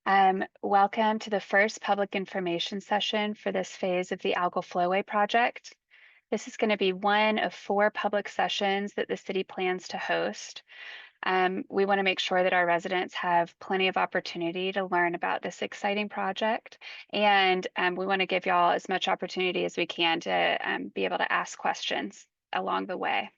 Welcome to the first public information session for this phase of the Algal Floway project. This is going to be one of 4 public sessions that the city plans to host. We want to make sure that our residents have plenty of opportunity to learn about this exciting project, and we want to give y'all as much opportunity as we can to be able to ask questions along the way.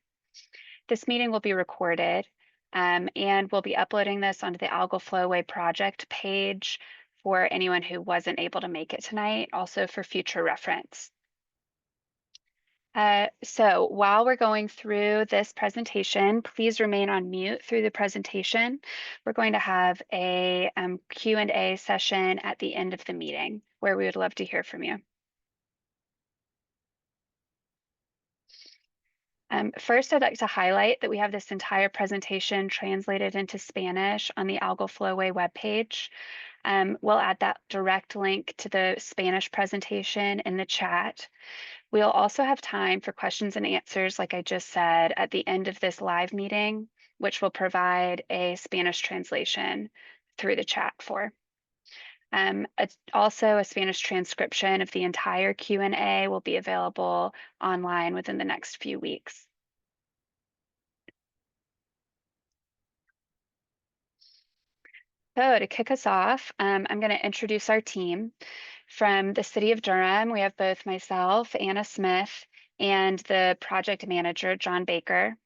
This meeting will be recorded, and we'll be uploading this onto the Algal Floway project page for anyone who wasn't able to make it tonight, also for future reference. So while we're going through this presentation, please remain on mute through the presentation. We're going to have a Q&A session at the end of the meeting where we would love to hear from you. First, I'd like to highlight that we have this entire presentation translated into Spanish on the Algal Floway webpage. We'll add that direct link to the Spanish presentation in the chat. We'll also have time for questions and answers, like I just said, at the end of this live meeting, which will provide a Spanish translation through the chat for. Also, a Spanish transcription of the entire Q&A will be available online within the next few weeks. So to kick us off, I'm going to introduce our team. From the City of Durham, we have both myself, Anna Smith, and the project manager, John Baker.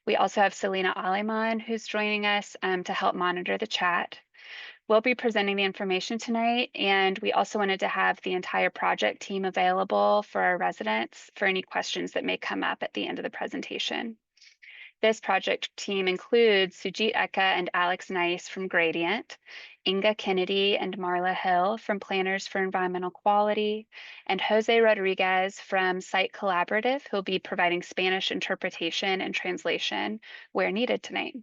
We also have Selena Aleman, who's joining us to help monitor the chat. We'll be presenting the information tonight, and we also wanted to have the entire project team available for our residents for any questions that may come up at the end of the presentation. This project team includes Sujit Eka and Alex Nice from Gradient, Inga Kennedy and Marla Hill from Planners for Environmental Quality, and Jose Rodriguez from Site Collaborative, who will be providing Spanish interpretation and translation where needed tonight.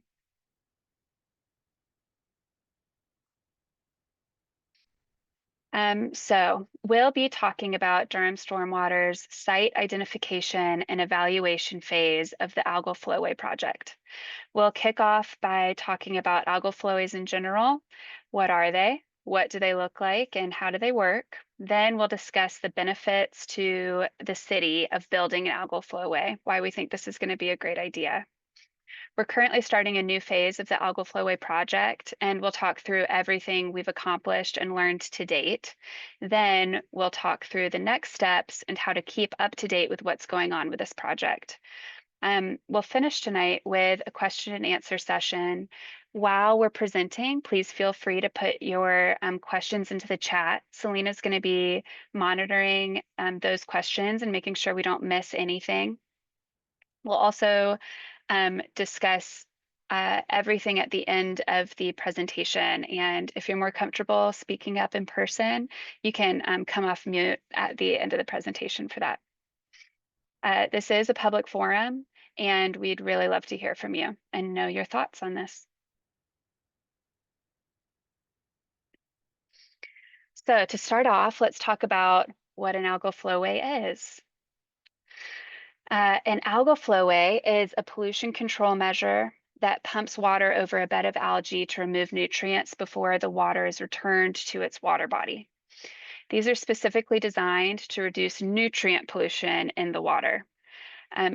So we'll be talking about Durham Stormwater's site identification and evaluation phase of the Algal Floway project. We'll kick off by talking about algal flowways in general. What are they? What do they look like and how do they work? Then we'll discuss the benefits to the city of building an algal flowway, why we think this is going to be a great idea. We're currently starting a new phase of the Algal Floway project, and we'll talk through everything we've accomplished and learned to date. Then we'll talk through the next steps and how to keep up to date with what's going on with this project. We'll finish tonight with a question and answer session. While we're presenting, please feel free to put your questions into the chat. Selena's going to be monitoring those questions and making sure we don't miss anything. We'll also discuss everything at the end of the presentation. And if you're more comfortable speaking up in person, you can come off mute at the end of the presentation for that. This is a public forum, and we'd really love to hear from you and know your thoughts on this. So to start off, let's talk about what an algal flowway is. An algal flowway is a pollution control measure that pumps water over a bed of algae to remove nutrients before the water is returned to its water body. These are specifically designed to reduce nutrient pollution in the water.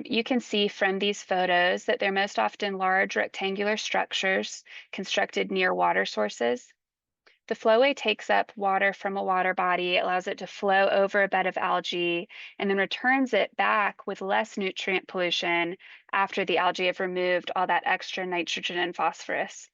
You can see from these photos that they're most often large rectangular structures constructed near water sources. The flowway takes up water from a water body, allows it to flow over a bed of algae, and then returns it back with less nutrient pollution after the algae have removed all that extra nitrogen and phosphorus.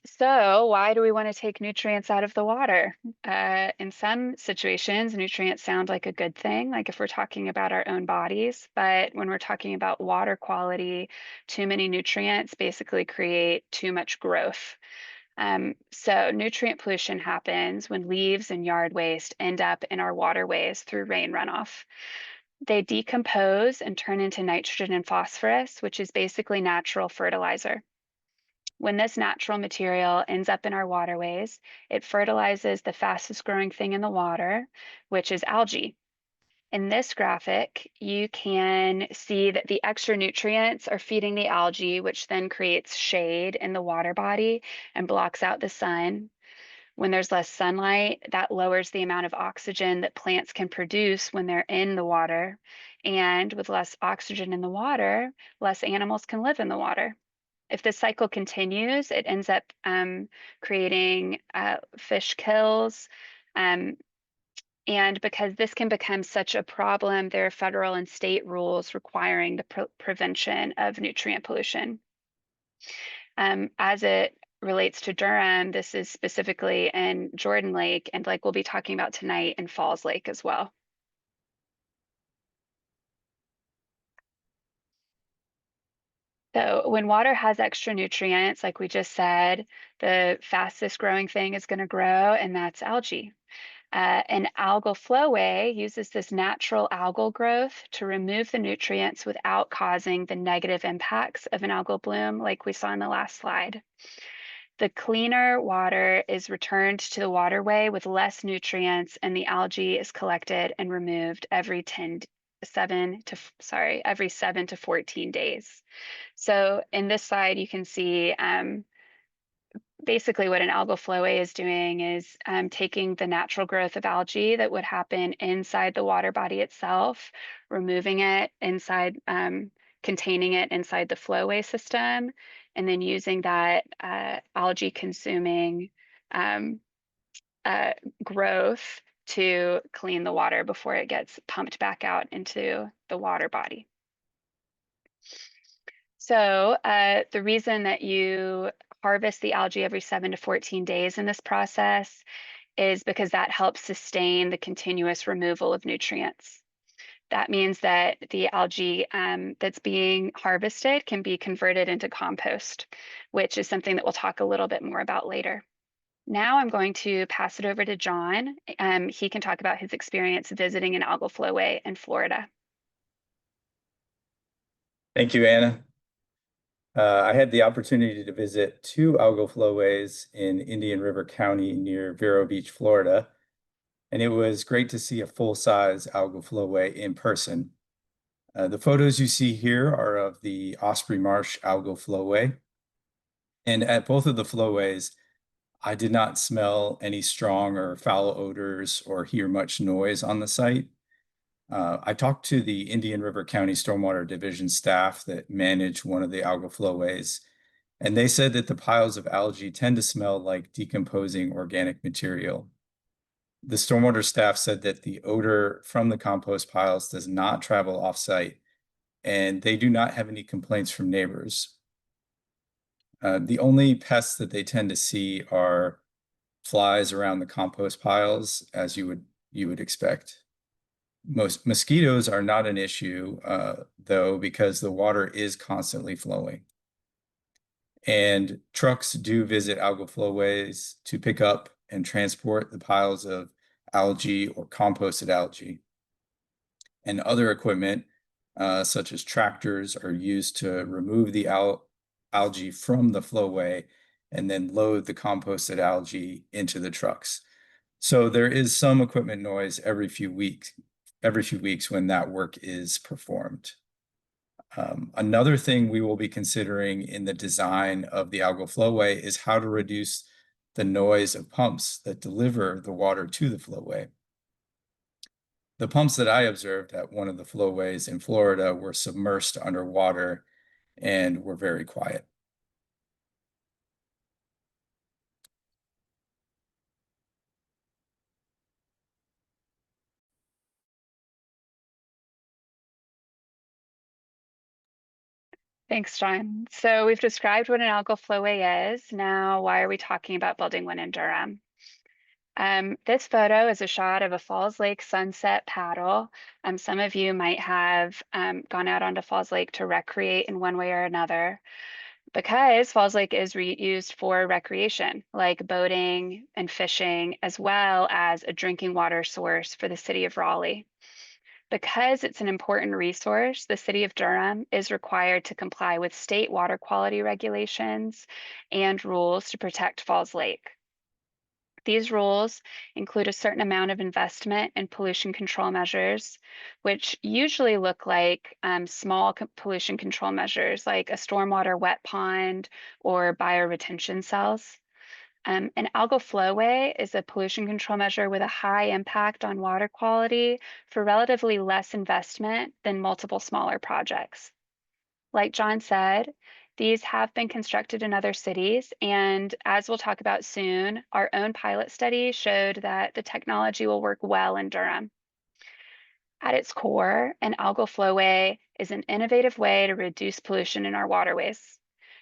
So why do we want to take nutrients out of the water? In some situations, nutrients sound like a good thing, like if we're talking about our own bodies, but when we're talking about water quality, too many nutrients basically create too much growth. So nutrient pollution happens when leaves and yard waste end up in our waterways through rain runoff. They decompose and turn into nitrogen and phosphorus, which is basically natural fertilizer. When this natural material ends up in our waterways, it fertilizes the fastest growing thing in the water, which is algae. In this graphic, you can see that the extra nutrients are feeding the algae, which then creates shade in the water body and blocks out the sun. When there's less sunlight, that lowers the amount of oxygen that plants can produce when they're in the water. And with less oxygen in the water, less animals can live in the water. If this cycle continues, it ends up creating fish kills. Um, and because this can become such a problem, there are federal and state rules requiring the prevention of nutrient pollution. As it relates to Durham, this is specifically in Jordan Lake, and like we'll be talking about tonight in Falls Lake as well. So when water has extra nutrients, like we just said, the fastest growing thing is going to grow, and that's algae. An algal floway uses this natural algal growth to remove the nutrients without causing the negative impacts of an algal bloom, like we saw in the last slide. The cleaner water is returned to the waterway with less nutrients, and the algae is collected and removed every 7 to 14 days. So in this slide, you can see basically what an algal floway is doing is taking the natural growth of algae that would happen inside the water body itself, removing it inside, containing it inside the flowway system, and then using that algae consuming um, growth to clean the water before it gets pumped back out into the water body. So the reason that you harvest the algae every 7 to 14 days in this process is because that helps sustain the continuous removal of nutrients. That means that the algae that's being harvested can be converted into compost, which is something that we'll talk a little bit more about later. Now I'm going to pass it over to John. He can talk about his experience visiting an algal flowway in Florida. Thank you, Anna. I had the opportunity to visit 2 algal flowways in Indian River County near Vero Beach, Florida, and it was great to see a full-size algal flowway in person. The photos you see here are of the Osprey Marsh algal flowway, and at both of the flowways, I did not smell any strong or foul odors or hear much noise on the site. I talked to the Indian River County Stormwater Division staff that manage one of the algal flowways, and they said that the piles of algae tend to smell like decomposing organic material. The stormwater staff said that the odor from the compost piles does not travel off-site, and they do not have any complaints from neighbors. The only pests that they tend to see are flies around the compost piles, as you would expect. Most mosquitoes are not an issue, though, because the water is constantly flowing. And trucks do visit algal flowways to pick up and transport the piles of algae or composted algae. And other equipment, such as tractors, are used to remove the algae from the flowway and then load the composted algae into the trucks. So there is some equipment noise every few weeks when that work is performed. Another thing we will be considering in the design of the algal flowway is how to reduce the noise of pumps that deliver the water to the flowway. The pumps that I observed at one of the flowways in Florida were submersed underwater and were very quiet. Thanks, John. So we've described what an algal flowway is. Now, why are we talking about building one in Durham? This photo is a shot of a Falls Lake sunset paddle. Some of you might have gone out onto Falls Lake to recreate in one way or another, because Falls Lake is used for recreation, like boating and fishing, as well as a drinking water source for the city of Raleigh. Because it's an important resource, the city of Durham is required to comply with state water quality regulations and rules to protect Falls Lake. These rules include a certain amount of investment in pollution control measures, which usually look like small pollution control measures like a stormwater wet pond or bioretention cells. An algal flowway is a pollution control measure with a high impact on water quality for relatively less investment than multiple smaller projects. Like John said, these have been constructed in other cities, and as we'll talk about soon, our own pilot study showed that the technology will work well in Durham. At its core, an algal flowway is an innovative way to reduce pollution in our waterways.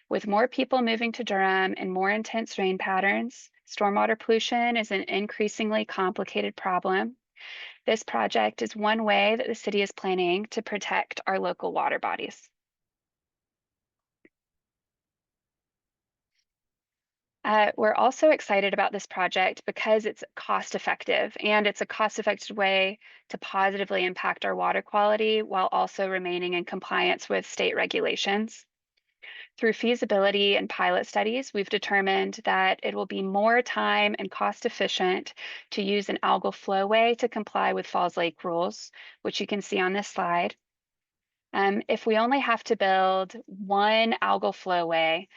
With more people moving to Durham and more intense rain patterns, stormwater pollution is an increasingly complicated problem. This project is one way that the city is planning to protect our local water bodies. We're also excited about this project because it's cost effective and it's a cost effective way to positively impact our water quality while also remaining in compliance with state regulations. Through feasibility and pilot studies, we've determined that it will be more time and cost efficient to use an algal flowway to comply with Falls Lake rules, which you can see on this slide. If we only have to build one algal flowway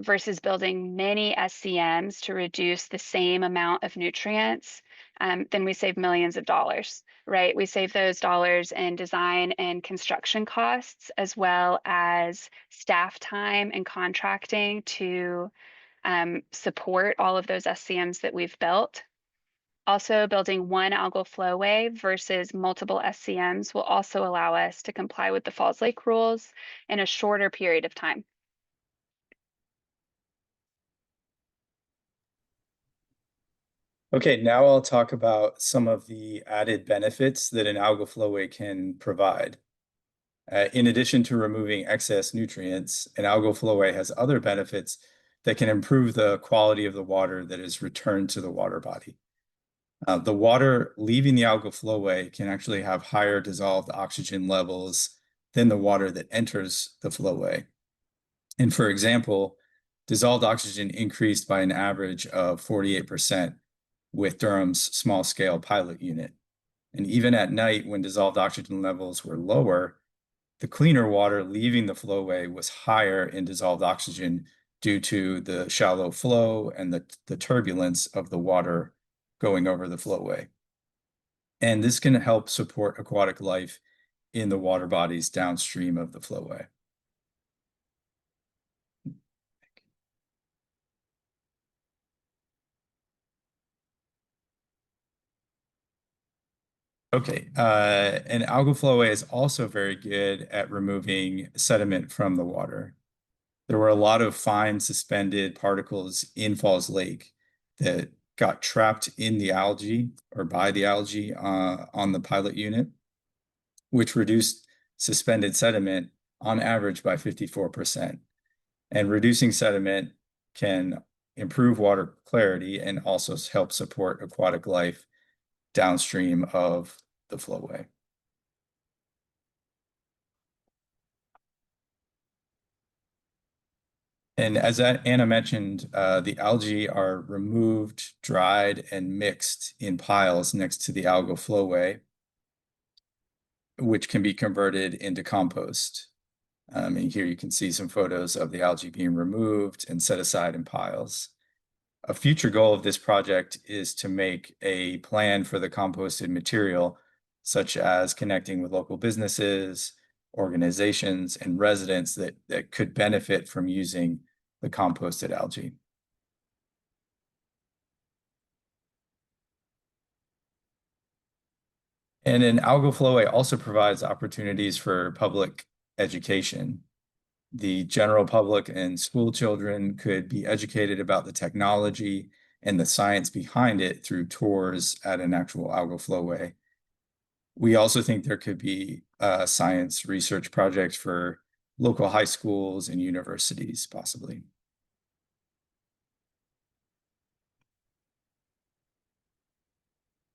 versus building many SCMs to reduce the same amount of nutrients, then we save millions of dollars, right? We save those dollars in design and construction costs, as well as staff time and contracting to support all of those SCMs that we've built. Also, building one algal flowway versus multiple SCMs will also allow us to comply with the Falls Lake rules in a shorter period of time. Okay, now I'll talk about some of the added benefits that an algal flowway can provide. In addition to removing excess nutrients, an algal flowway has other benefits that can improve the quality of the water that is returned to the water body. The water leaving the algal flowway can actually have higher dissolved oxygen levels than the water that enters the flowway. And for example, dissolved oxygen increased by an average of 48% with Durham's small-scale pilot unit. And even at night, when dissolved oxygen levels were lower, the cleaner water leaving the flowway was higher in dissolved oxygen due to the shallow flow and the turbulence of the water going over the flowway. And this can help support aquatic life in the water bodies downstream of the flowway. Okay, an algal flowway is also very good at removing sediment from the water. There were a lot of fine suspended particles in Falls Lake that got trapped in the algae or by the algae on the pilot unit, which reduced suspended sediment on average by 54%. And reducing sediment can improve water clarity and also help support aquatic life downstream of the flowway. And as Anna mentioned, the algae are removed, dried, and mixed in piles next to the algal flowway, which can be converted into compost. And here you can see some photos of the algae being removed and set aside in piles. A future goal of this project is to make a plan for the composted material, such as connecting with local businesses, organizations, and residents that could benefit from using the composted algae. And an algal flowway also provides opportunities for public education. The general public and school children could be educated about the technology and the science behind it through tours at an actual algal flowway. We also think there could be science research projects for local high schools and universities, possibly.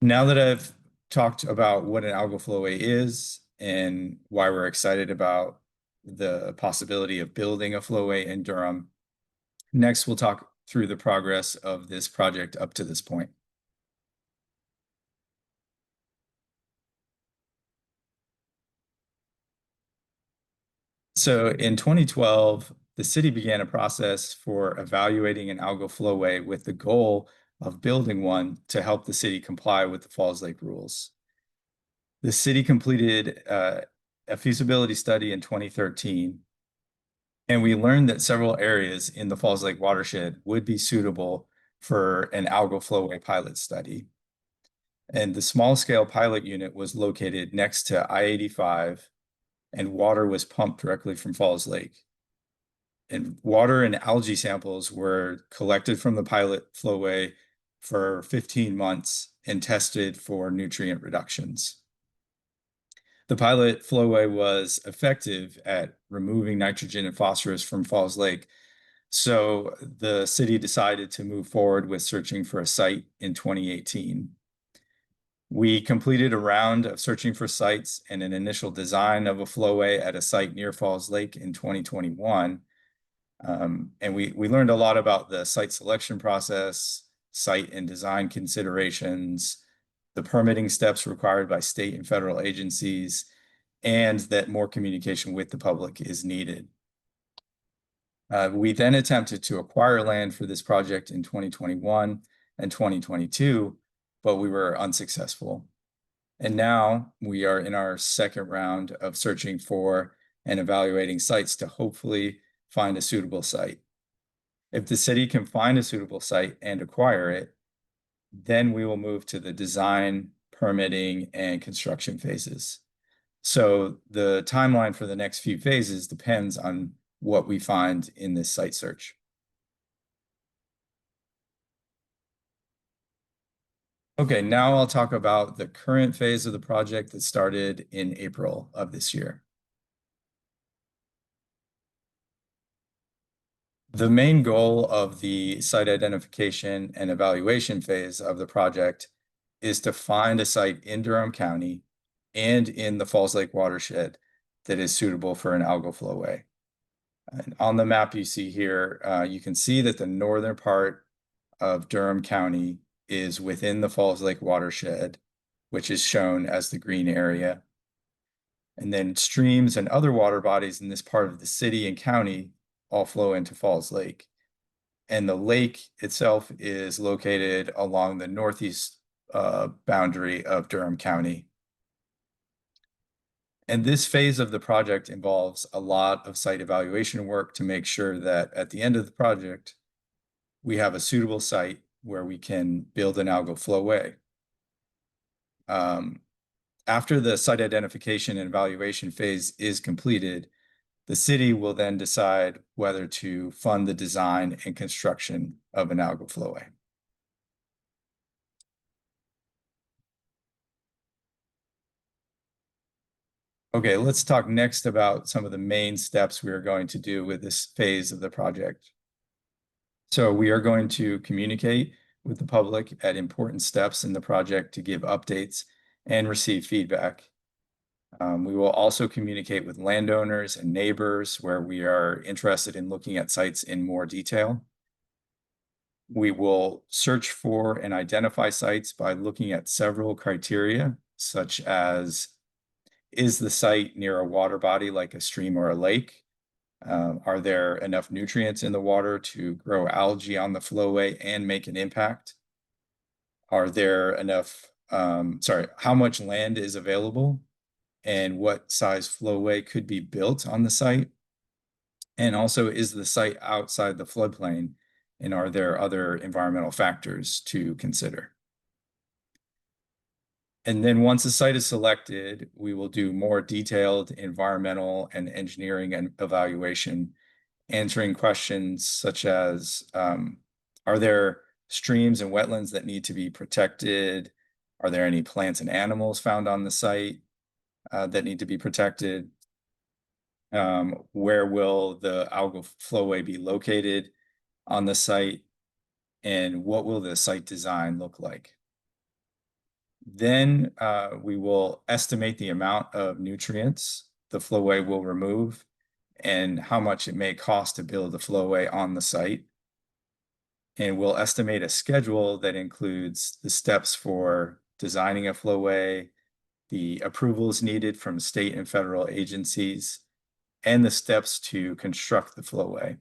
Now that I've talked about what an algal flowway is and why we're excited about the possibility of building a flowway in Durham, next we'll talk through the progress of this project up to this point. So in 2012, the city began a process for evaluating an algal flowway with the goal of building one to help the city comply with the Falls Lake rules. The city completed a feasibility study in 2013, and we learned that several areas in the Falls Lake watershed would be suitable for an algal flowway pilot study. And the small-scale pilot unit was located next to I-85, and water was pumped directly from Falls Lake. And water and algae samples were collected from the pilot flowway for 15 months and tested for nutrient reductions. The pilot flowway was effective at removing nitrogen and phosphorus from Falls Lake, so the city decided to move forward with searching for a site in 2018. We completed a round of searching for sites and an initial design of a flowway at a site near Falls Lake in 2021. And we learned a lot about the site selection process, site and design considerations, the permitting steps required by state and federal agencies, and that more communication with the public is needed. We then attempted to acquire land for this project in 2021 and 2022, but we were unsuccessful. And now we are in our second round of searching for and evaluating sites to hopefully find a suitable site. If the city can find a suitable site and acquire it, then we will move to the design, permitting, and construction phases. So the timeline for the next few phases depends on what we find in this site search. Okay, now I'll talk about the current phase of the project that started in April of this year. The main goal of the site identification and evaluation phase of the project is to find a site in Durham County and in the Falls Lake watershed that is suitable for an algal flowway. And on the map you see here, you can see that the northern part of Durham County is within the Falls Lake watershed, which is shown as the green area. And then streams and other water bodies in this part of the city and county all flow into Falls Lake. And the lake itself is located along the northeast boundary of Durham County. And this phase of the project involves a lot of site evaluation work to make sure that at the end of the project, we have a suitable site where we can build an algal flowway. After the site identification and evaluation phase is completed, the city will then decide whether to fund the design and construction of an algal flowway. Okay, let's talk next about some of the main steps we are going to do with this phase of the project. So we are going to communicate with the public at important steps in the project to give updates and receive feedback. We will also communicate with landowners and neighbors where we are interested in looking at sites in more detail. We will search for and identify sites by looking at several criteria, such as, is the site near a water body like a stream or a lake? Are there enough nutrients in the water to grow algae on the flowway and make an impact? Are there enough, how much land is available and what size flowway could be built on the site? And also, is the site outside the floodplain and are there other environmental factors to consider? And then once the site is selected, we will do more detailed environmental and engineering and evaluation, answering questions such as, are there streams and wetlands that need to be protected? Are there any plants and animals found on the site that need to be protected? Where will the algal flowway be located on the site? And what will the site design look like? Then we will estimate the amount of nutrients the flowway will remove and how much it may cost to build a flowway on the site. and we'll estimate a schedule that includes the steps for designing a flowway, the approvals needed from state and federal agencies, and the steps to construct the flowway.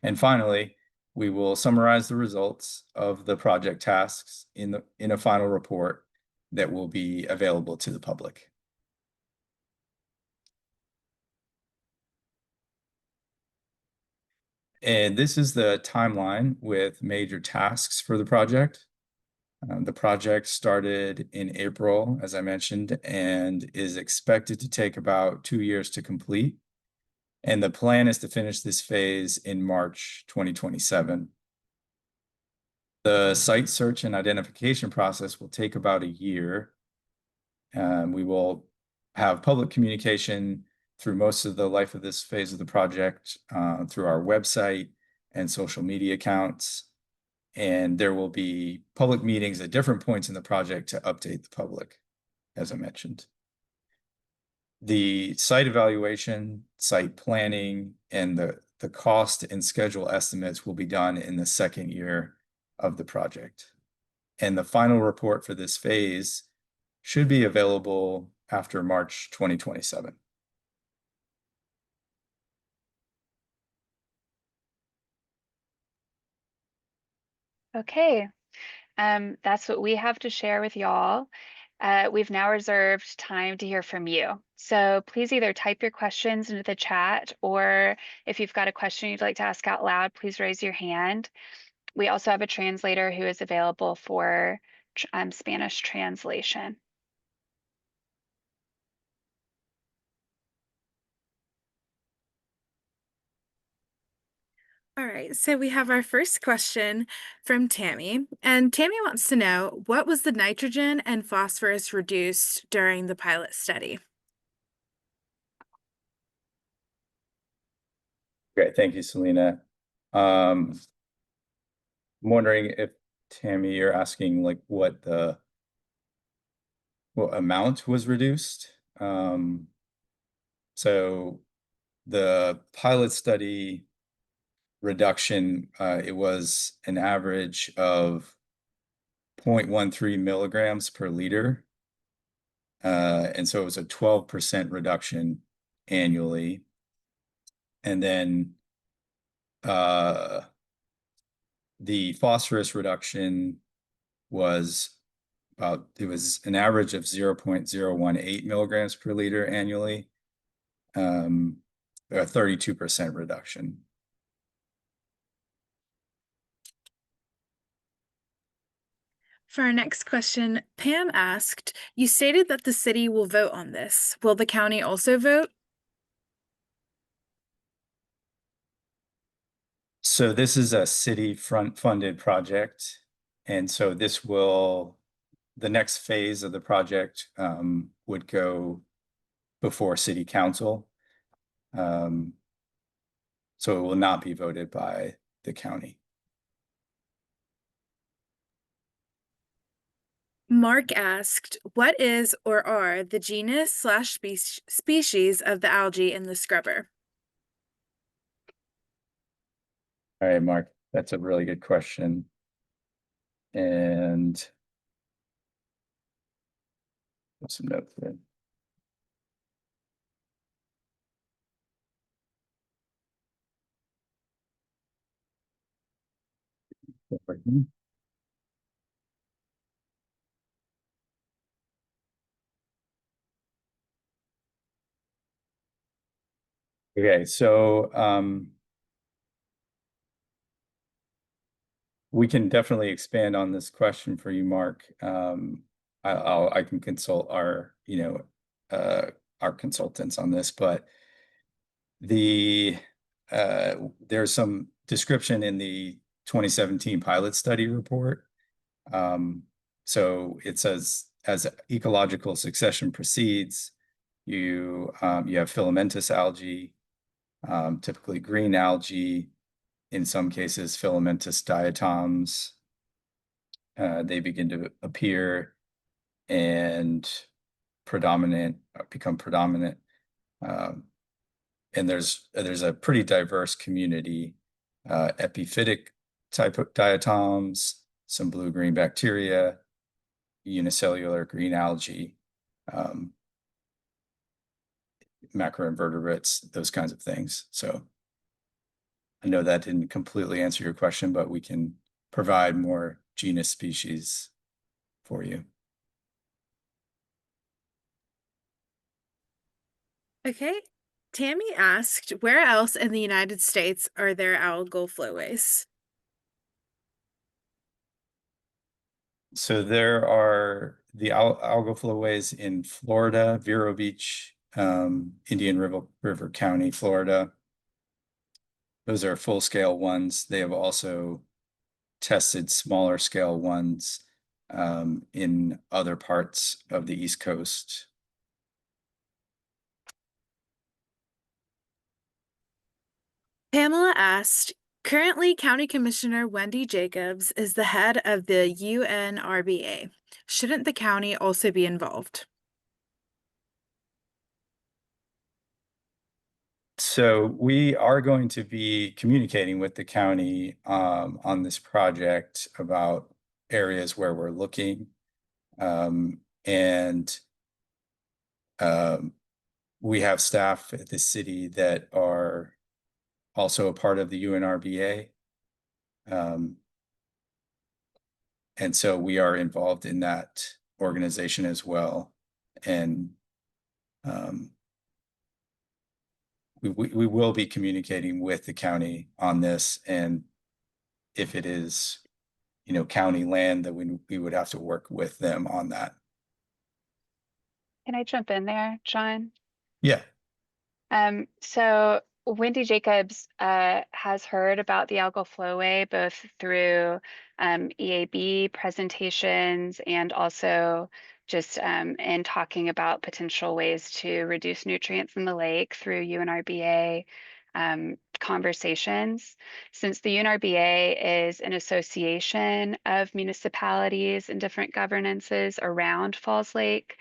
And finally, we will summarize the results of the project tasks in a final report that will be available to the public. And this is the timeline with major tasks for the project. The project started in April, as I mentioned, and is expected to take about 2 years to complete. And the plan is to finish this phase in March 2027. The site search and identification process will take about a year. We will have public communication through most of the life of this phase of the project, through our website and social media accounts. And there will be public meetings at different points in the project to update the public, as I mentioned. The site evaluation, site planning, and the cost and schedule estimates will be done in the second year of the project. And the final report for this phase should be available after March 2027. Okay, that's what we have to share with y'all. We've now reserved time to hear from you. So please either type your questions into the chat, or if you've got a question you'd like to ask out loud, please raise your hand. We also have a translator who is available for Spanish translation. All right, so we have our first question from Tammy, and Tammy wants to know, what was the nitrogen and phosphorus reduced during the pilot study? Great, thank you, Selena. I'm wondering if, Tammy, you're asking like what amount was reduced. So the pilot study reduction, it was an average of 0.13 milligrams per liter. And so it was a 12% reduction annually. And then the phosphorus reduction was it was an average of 0.018 milligrams per liter annually, a 32% reduction. For our next question, Pam asked, you stated that the city will vote on this. Will the county also vote? So this is a city funded project. And so the next phase of the project would go before city council. So it will not be voted by the county. Mark asked, what is or are the genus/species of the algae in the scrubber? All right, Mark, that's a really good question. And put some notes there. Okay, so we can definitely expand on this question for you, Mark. I can consult our consultants on this, but there's some description in the 2017 pilot study report. So it says, as ecological succession proceeds, you have filamentous algae, typically green algae, in some cases filamentous diatoms. They begin to appear and become predominant. And there's a pretty diverse community, epiphytic type of diatoms, some blue-green bacteria, unicellular green algae, macroinvertebrates, those kinds of things. So I know that didn't completely answer your question, but we can provide more genus species for you. Okay. Tammy asked, where else in the United States are there algal flowways? So there are the algal flowways in Florida, Vero Beach, Indian River County, Florida. Those are full-scale ones. They have also tested smaller scale ones in other parts of the East Coast. Pamela asked, currently County Commissioner Wendy Jacobs is the head of the UNRBA. Shouldn't the county also be involved? So we are going to be communicating with the county on this project about areas where we're looking. And we have staff at the city that are also a part of the UNRBA. And so we are involved in that organization as well. And we will be communicating with the county on this. And if it is, county land, that we would have to work with them on that. Can I jump in there, John? Yeah. So Wendy Jacobs has heard about the algal flowway both through EAB presentations and also just in talking about potential ways to reduce nutrients in the lake through UNRBA conversations. Since the UNRBA is an association of municipalities and different governances around Falls Lake,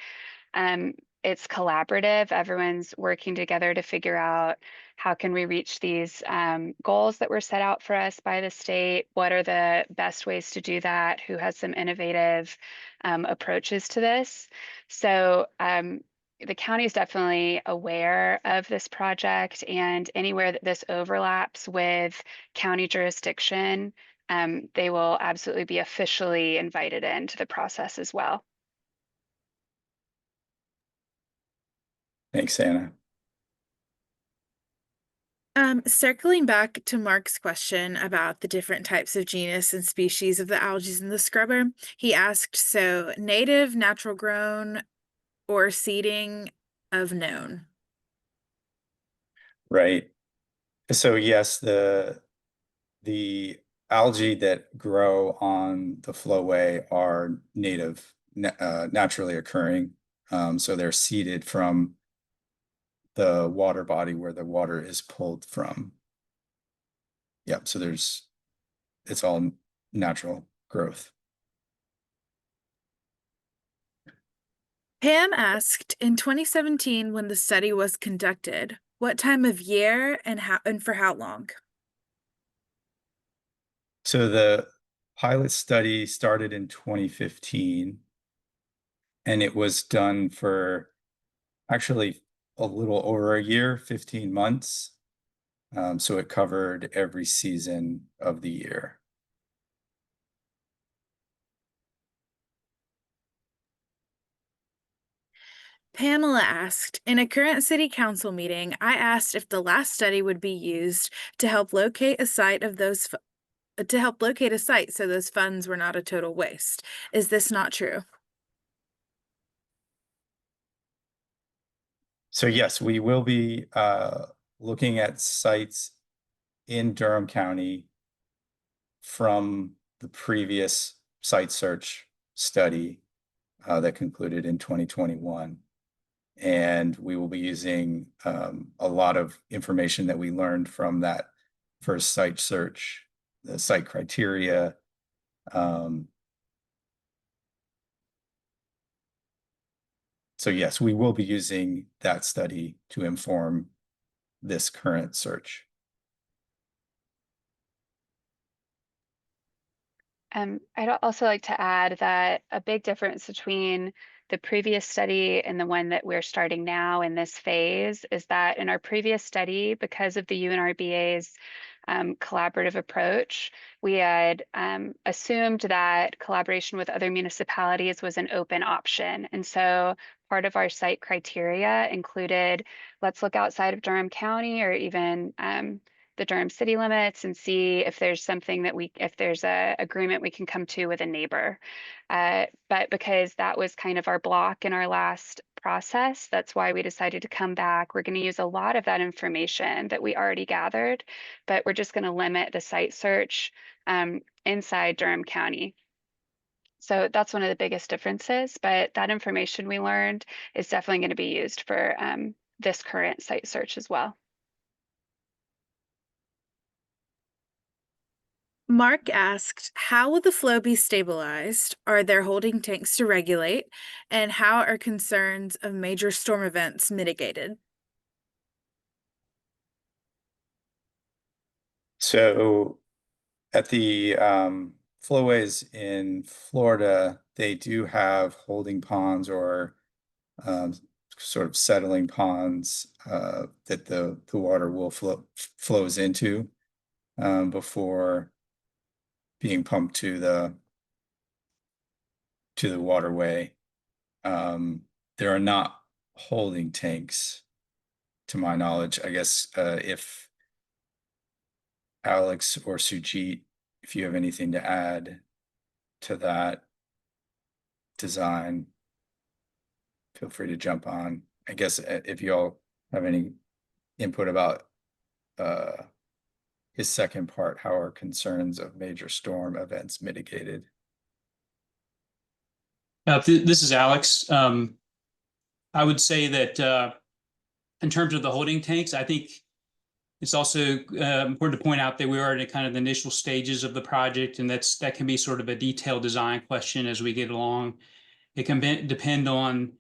it's collaborative. Everyone's working together to figure out how can we reach these goals that were set out for us by the state? What are the best ways to do that? Who has some innovative approaches to this? So the county is definitely aware of this project, and anywhere that this overlaps with county jurisdiction, they will absolutely be officially invited into the process as well. Thanks, Anna. Circling back to Mark's question about the different types of genus and species of the algae in the scrubber, he asked, so native, natural grown, or seeding of known? Right. So yes, the algae that grow on the flowway are native, naturally occurring. So they're seeded from the water body where the water is pulled from. Yeah, so it's all natural growth. Pam asked, in 2017, when the study was conducted, what time of year and for how long? So the pilot study started in 2015, and it was done for actually a little over a year, 15 months. So it covered every season of the year. Pamela asked, in a current city council meeting, I asked if the last study would be used to help locate a site so those funds were not a total waste. Is this not true? So yes, we will be looking at sites in Durham County from the previous site search study that concluded in 2021. And we will be using a lot of information that we learned from that first site search, the site criteria. So yes, we will be using that study to inform this current search. I'd also like to add that a big difference between the previous study and the one that we're starting now in this phase is that in our previous study, because of the UNRBA's collaborative approach, we had assumed that collaboration with other municipalities was an open option. And so part of our site criteria included, let's look outside of Durham County or even the Durham city limits and see if there's something that if there's a agreement we can come to with a neighbor. But because that was kind of our block in our last process, that's why we decided to come back. We're going to use a lot of that information that we already gathered, but we're just going to limit the site search inside Durham County. So that's one of the biggest differences, but that information we learned is definitely going to be used for this current site search as well. Mark asked, how will the flow be stabilized? Are there holding tanks to regulate? And how are concerns of major storm events mitigated? So at the flowways in Florida, they do have holding ponds or sort of settling ponds that the water will flows into before being pumped to the waterway. There are not holding tanks, to my knowledge. I guess if Alex or Sujit, if you have anything to add to that design, feel free to jump on. I guess if you all have any input about his second part, how are concerns of major storm events mitigated? This is Alex. I would say that in terms of the holding tanks, I think it's also important to point out that we are in kind of the initial stages of the project, and that can be sort of a detailed design question as we get along. It can depend on,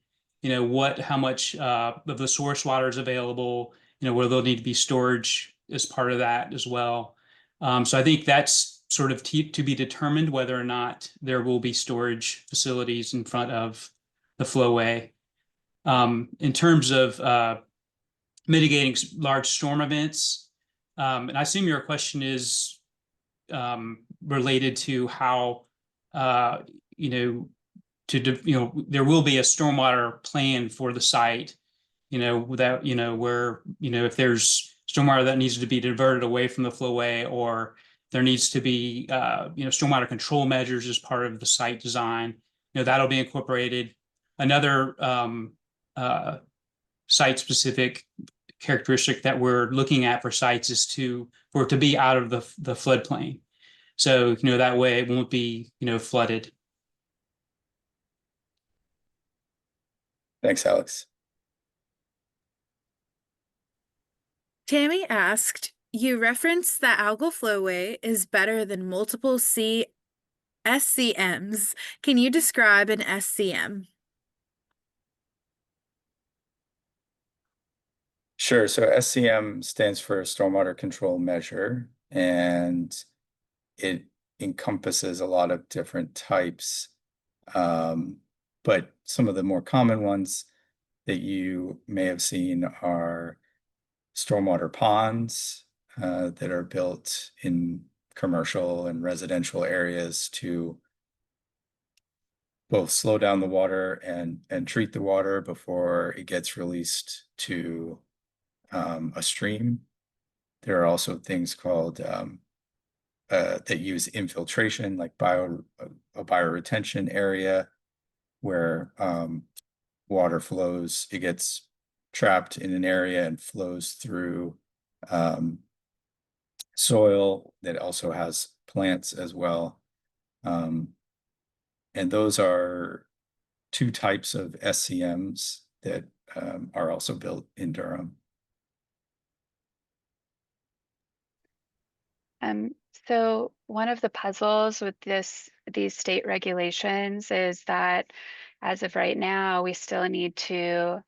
how much of the source water is available, where there'll need to be storage as part of that as well. So I think that's sort of to be determined whether or not there will be storage facilities in front of the flowway. In terms of mitigating large storm events, and I assume your question is related to how, there will be a stormwater plan for the site, without, where, if there's stormwater that needs to be diverted away from the flowway, or there needs to be, stormwater control measures as part of the site design, that'll be incorporated. Another site-specific characteristic that we're looking at for sites is for it to be out of the floodplain. So, that way it won't be, flooded. Thanks, Alex. Tammy asked, you referenced that Algal Floway is better than multiple SCMs. Can you describe an SCM? Sure. So SCM stands for Stormwater Control Measure, and it encompasses a lot of different types. But some of the more common ones that you may have seen are stormwater ponds that are built in commercial and residential areas to both slow down the water and treat the water before it gets released to a stream. There are also things called that use infiltration, like a bioretention area where water flows, it gets trapped in an area and flows through soil that also has plants as well. And those are two types of SCMs that are also built in Durham. So one of the puzzles with these state regulations is that as of right now, we still need to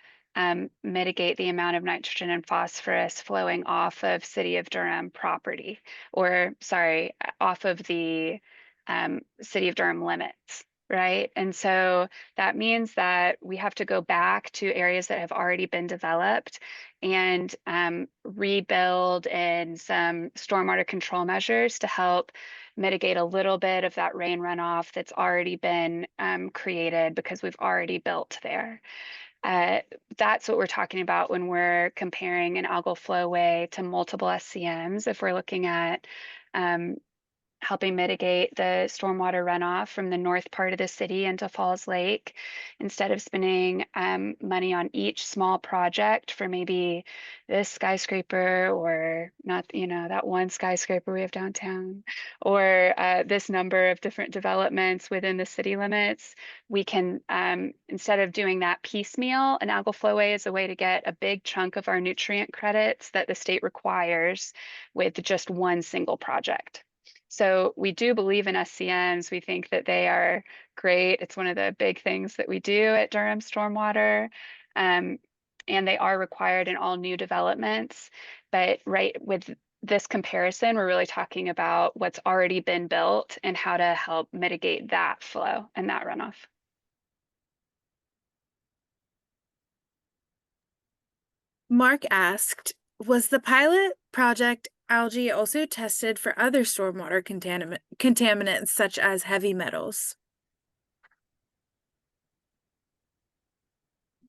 mitigate the amount of nitrogen and phosphorus flowing off of City of Durham property, or sorry, off of the City of Durham limits, right? And so that means that we have to go back to areas that have already been developed and rebuild in some stormwater control measures to help mitigate a little bit of that rain runoff that's already been created because we've already built there. That's what we're talking about when we're comparing an algal flowway to multiple SCMs. If we're looking at helping mitigate the stormwater runoff from the north part of the city into Falls Lake, instead of spending money on each small project for maybe this skyscraper or not, that one skyscraper we have downtown, or this number of different developments within the city limits, we can, instead of doing that piecemeal, an algal flowway is a way to get a big chunk of our nutrient credits that the state requires with just one single project. So we do believe in SCMs. We think that they are great. It's one of the big things that we do at Durham Stormwater. And they are required in all new developments. But right with this comparison, we're really talking about what's already been built and how to help mitigate that flow and that runoff. Mark asked, was the pilot project algae also tested for other stormwater contaminants such as heavy metals?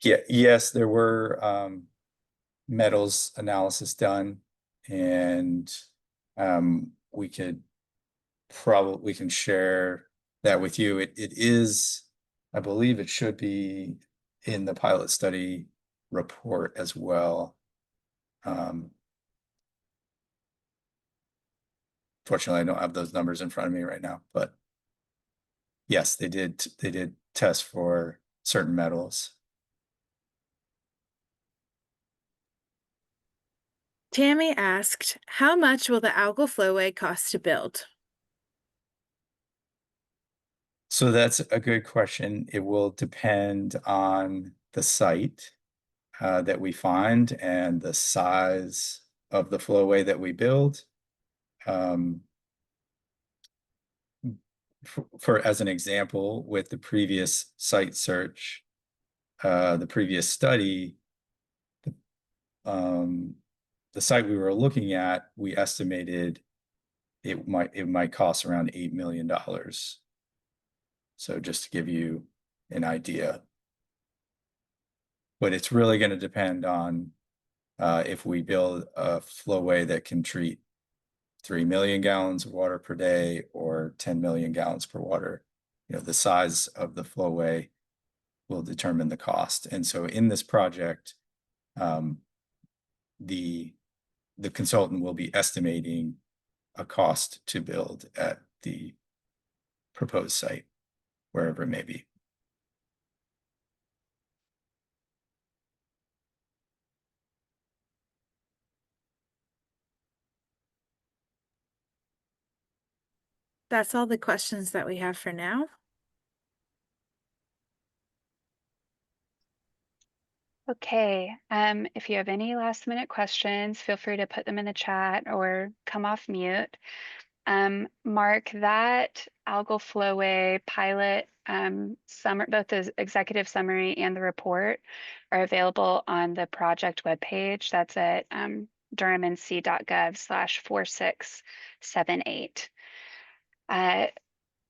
Yeah, yes, there were metals analysis done, and we can share that with you. It is, I believe it should be in the pilot study report as well. Fortunately, I don't have those numbers in front of me right now, but yes, they did test for certain metals. Tammy asked, how much will the algal flowway cost to build? So that's a good question. It will depend on the site that we find and the size of the flowway that we build. For as an example, with the previous site search, the previous study, the site we were looking at, we estimated it might cost around $8 million. So just to give you an idea. But it's really going to depend on if we build a flowway that can treat 3 million gallons of water per day or 10 million gallons per water. The size of the flowway will determine the cost. And so in this project, the consultant will be estimating a cost to build at the proposed site, wherever it may be. That's all the questions that we have for now. Okay, if you have any last minute questions, feel free to put them in the chat or come off mute. Mark, that algal flowway pilot both the executive summary and the report are available on the project webpage. That's at DurhamNC.Gov/4678.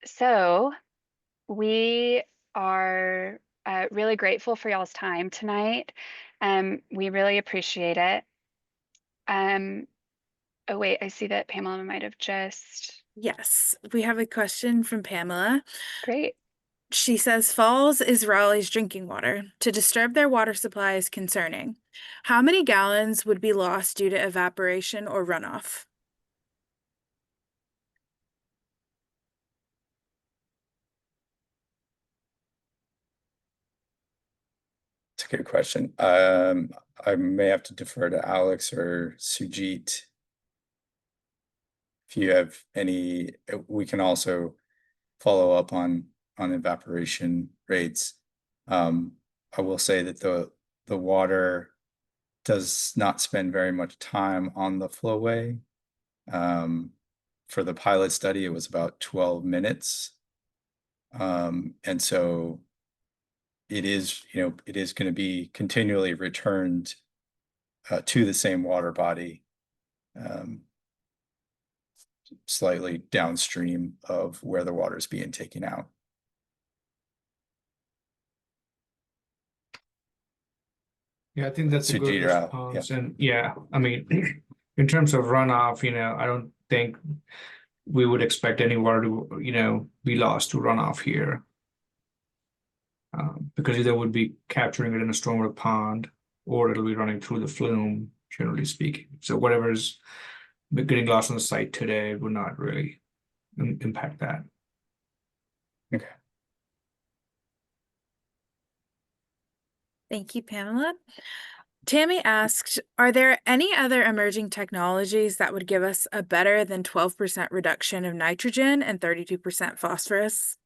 So we are really grateful for y'all's time tonight. We really appreciate it. Oh wait, I see that Pamela might have just. Yes, we have a question from Pamela. Great. She says Falls is Raleigh's drinking water. To disturb their water supply is concerning. How many gallons would be lost due to evaporation or runoff? It's a good question. I may have to defer to Alex or Sujit. If you have any, we can also follow up on evaporation rates. I will say that the water does not spend very much time on the flowway for the pilot study, it was about 12 minutes. And so it is, it is going to be continually returned to the same water body, slightly downstream of where the water is being taken out. Yeah, I think that's a good Sujit, response. And yeah, I mean, in terms of runoff, I don't think we would expect any water to, be lost to runoff here. Because either would be capturing it in a stormwater pond or it'll be running through the flume, generally speaking. So whatever's getting lost on the site today would not really impact that. Okay. Thank you, Pamela. Tammy asked, are there any other emerging technologies that would give us a better than 12% reduction of nitrogen and 32% phosphorus?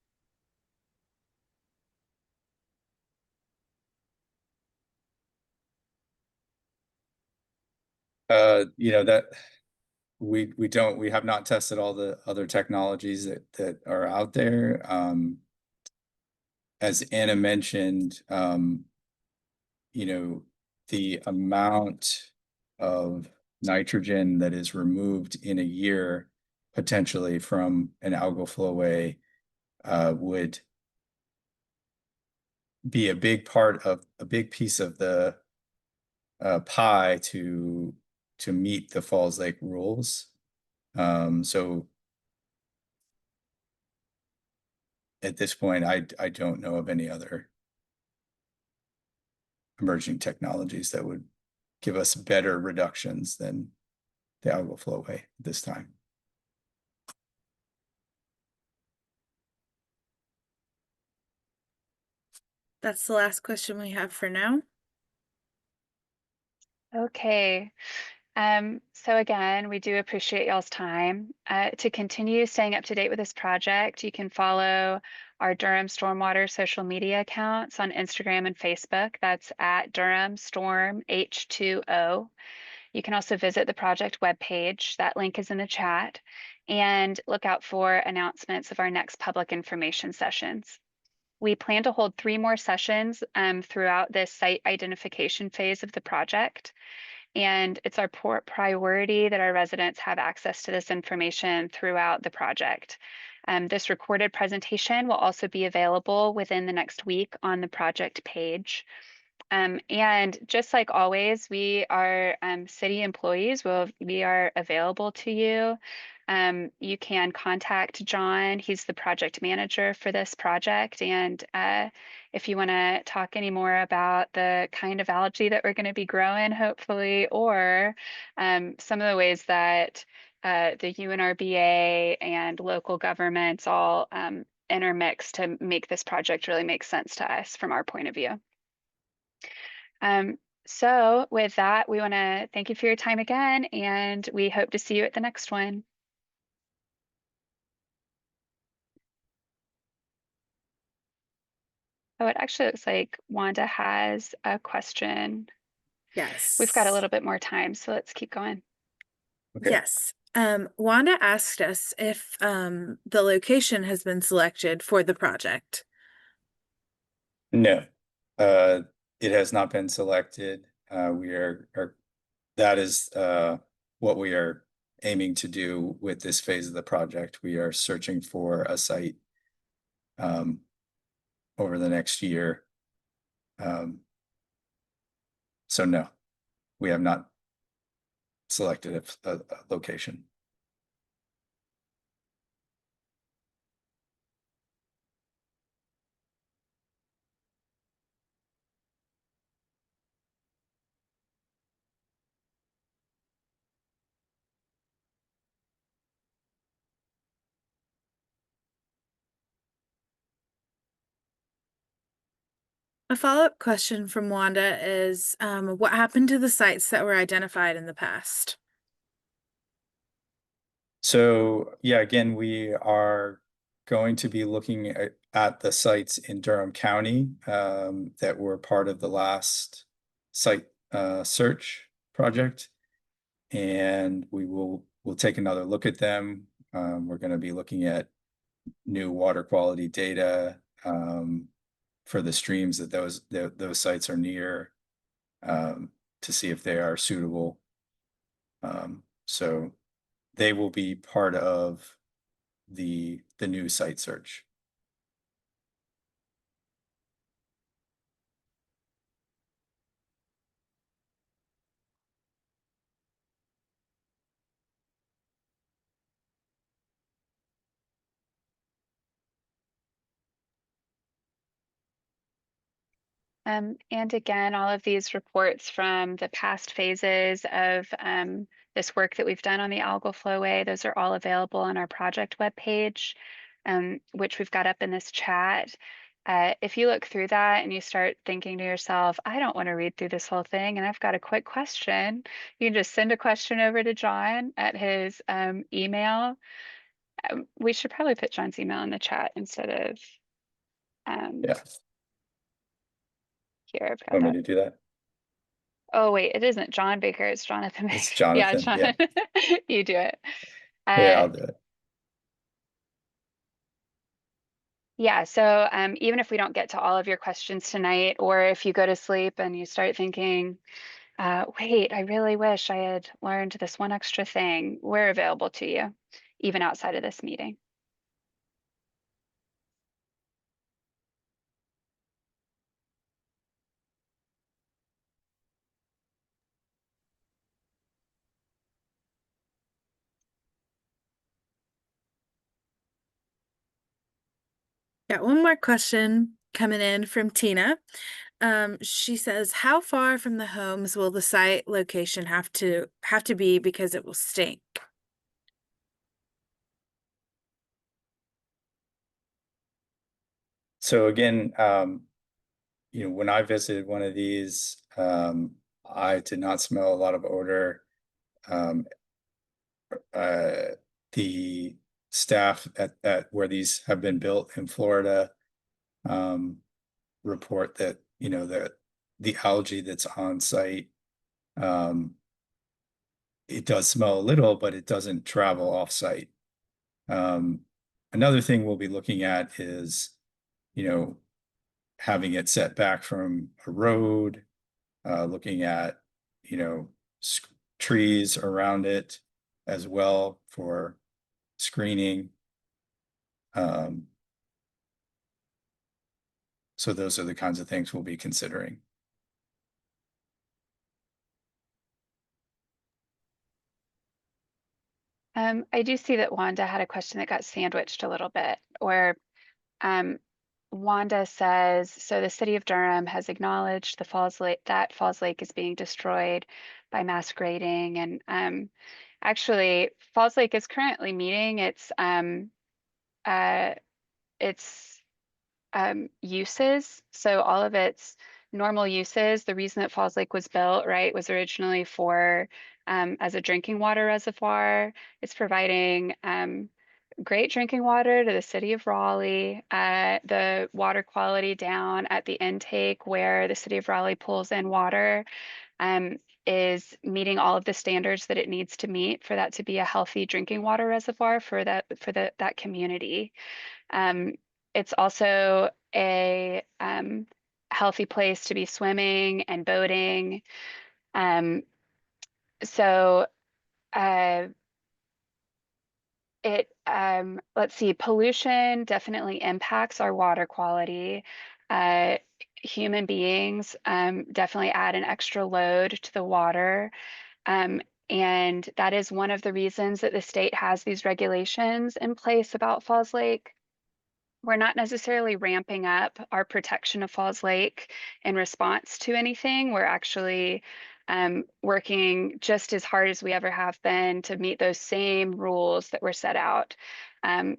That we have not tested all the other technologies that are out there. As Anna mentioned, the amount of nitrogen that is removed in a year potentially from an algal flowway would be a big piece of the pie to meet the Falls Lake rules. So at this point, I don't know of any other emerging technologies that would give us better reductions than the algal flowway this time. That's the last question we have for now. Okay. So again, we do appreciate y'all's time. To continue staying up to date with this project, you can follow our Durham Stormwater social media accounts on Instagram and Facebook. That's at Durham Storm H2O. You can also visit the project webpage. That link is in the chat. And look out for announcements of our next public information sessions. We plan to hold 3 more sessions throughout this site identification phase of the project. And it's our priority that our residents have access to this information throughout the project. This recorded presentation will also be available within the next week on the project page. And just like always, we are city employees. We are available to you. You can contact John. He's the project manager for this project. And if you want to talk any more about the kind of algae that we're going to be growing, hopefully, or some of the ways that the UNRBA and local governments all intermix to make this project really make sense to us from our point of view. So with that, we want to thank you for your time again, and we hope to see you at the next one. Oh, it actually looks like Wanda has a question. Yes. We've got a little bit more time, so let's keep going. Okay. Yes. Wanda asked us if the location has been selected for the project. No, it has not been selected. That is what we are aiming to do with this phase of the project. We are searching for a site over the next year. So no, we have not selected a location. A follow-up question from Wanda is, what happened to the sites that were identified in the past? So yeah, again, we are going to be looking at the sites in Durham County that were part of the last site search project, and we'll take another look at them. We're going to be looking at new water quality data for the streams that those sites are near, to see if they are suitable. So they will be part of the new site search. And again, all of these reports from the past phases of this work that we've done on the algal flowway, those are all available on our project webpage, which we've got up in this chat. If you look through that and you start thinking to yourself, I don't want to read through this whole thing and I've got a quick question, you can just send a question over to John at his email. We should probably put John's email in the chat instead of Yeah. here. I've got Want me that. to do that? Oh wait, it isn't John Baker, it's Jonathan Baker. It's Jonathan. John. Yeah. You do it. Yeah, I'll do it. Yeah, so even if we don't get to all of your questions tonight, or if you go to sleep and you start thinking, wait, I really wish I had learned this one extra thing, we're available to you, even outside of this meeting. Got one more question coming in from Tina. She says, how far from the homes will the site location have to be because it will stink? So again, when I visited one of these, I did not smell a lot of odor. The staff at where these have been built in Florida report that the algae that's on site, it does smell a little, but it doesn't travel off site. Another thing we'll be looking at is, having it set back from a road, looking at, trees around it as well for screening. So those are the kinds of things we'll be considering. I do see that Wanda had a question that got sandwiched a little bit, or Wanda says, so the city of Durham has acknowledged that Falls Lake is being destroyed by mass grading. And actually, Falls Lake is currently meeting its uses. So all of its normal uses, the reason that Falls Lake was built, right, was originally for as a drinking water reservoir. It's providing great drinking water to the city of Raleigh. The water quality down at the intake where the city of Raleigh pulls in water is meeting all of the standards that it needs to meet for that to be a healthy drinking water reservoir for that community. It's also a healthy place to be swimming and boating. So let's see, pollution definitely impacts our water quality. Human beings definitely add an extra load to the water. And that is one of the reasons that the state has these regulations in place about Falls Lake. We're not necessarily ramping up our protection of Falls Lake in response to anything. We're actually working just as hard as we ever have been to meet those same rules that were set out